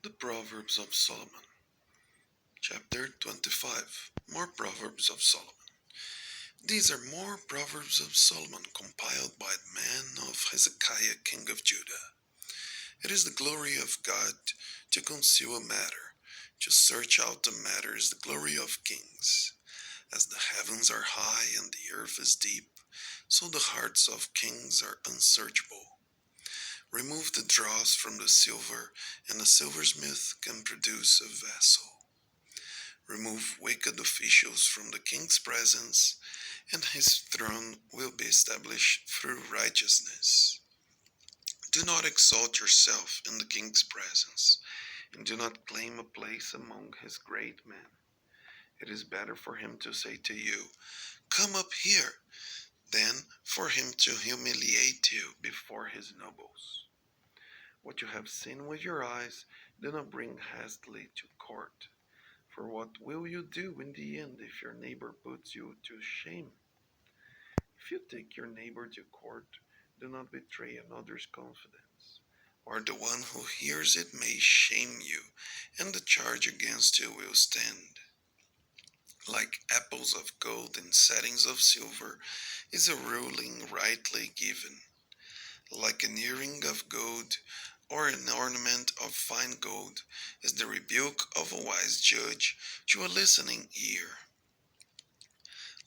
The Proverbs of Solomon, Chapter 25. More Proverbs of Solomon. These are more Proverbs of Solomon compiled by the man of Hezekiah, king of Judah. It is the glory of God to conceal a matter, to search out the matter is the glory of kings. As the heavens are high and the earth is deep, so the hearts of kings are unsearchable. Remove the dross from the silver, and a silversmith can produce a vessel. Remove wicked officials from the king's presence, and his throne will be established through righteousness. Do not exalt yourself in the king's presence, and do not claim a place among his great men. It is better for him to say to you, "Come up here," than for him to humiliate you before his nobles. What you have seen with your eyes, do not bring hastily to court. For what will you do in the end if your neighbor puts you to shame? If you take your neighbor to court, do not betray another's confidence, or the one who hears it may shame you, and the charge against you will stand. Like apples of gold in settings of silver is a ruling rightly given. Like an earring of gold or an ornament of fine gold is the rebuke of a wise judge to a listening ear.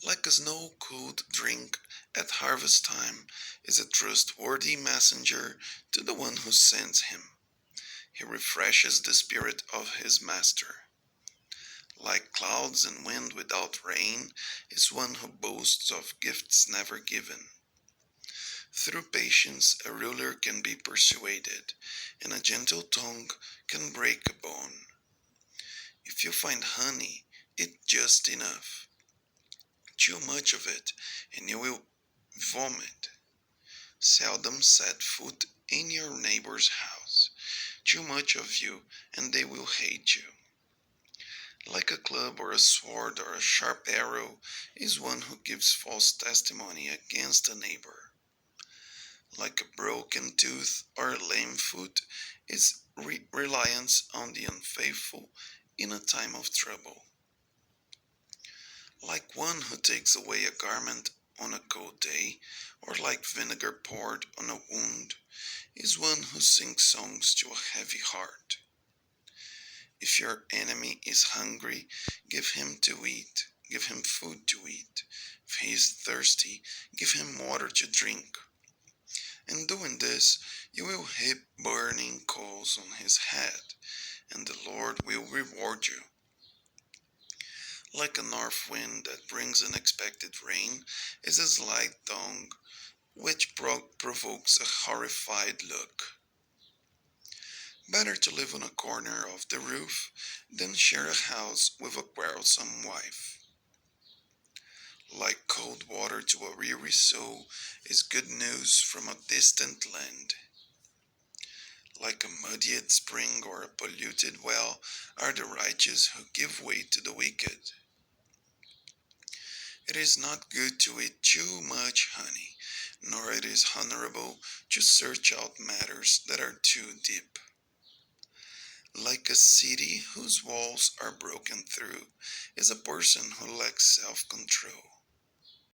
Like a snow-cooled drink at harvest time is a trustworthy messenger to the one who sends him. He refreshes the spirit of his master. Like clouds and wind without rain is one who boasts of gifts never given. Through patience a ruler can be persuaded, and a gentle tongue can break a bone. If you find honey, eat just enough. Too much of it, and you will vomit. Seldom set foot in your neighbor's house. Too much of you, and they will hate you. Like a club or a sword or a sharp arrow is one who gives false testimony against a neighbor. Like a broken tooth or a lame foot is reliance on the unfaithful in a time of trouble. Like one who takes away a garment on a cold day, or like vinegar poured on a wound, is one who sings songs to a heavy heart. If your enemy is hungry, give him food to eat. If he is thirsty, give him water to drink. In doing this, you will heap burning coals on his head, and the Lord will reward you. Like a north wind that brings unexpected rain is a slight tongue which provokes a horrified look. Better to live on a corner of the roof than share a house with a quarrelsome wife. Like cold water to a weary soul is good news from a distant land. Like a muddied spring or a polluted well are the righteous who give way to the wicked. It is not good to eat too much honey, nor it is honorable to search out matters that are too deep. Like a city whose walls are broken through is a person who lacks self-control.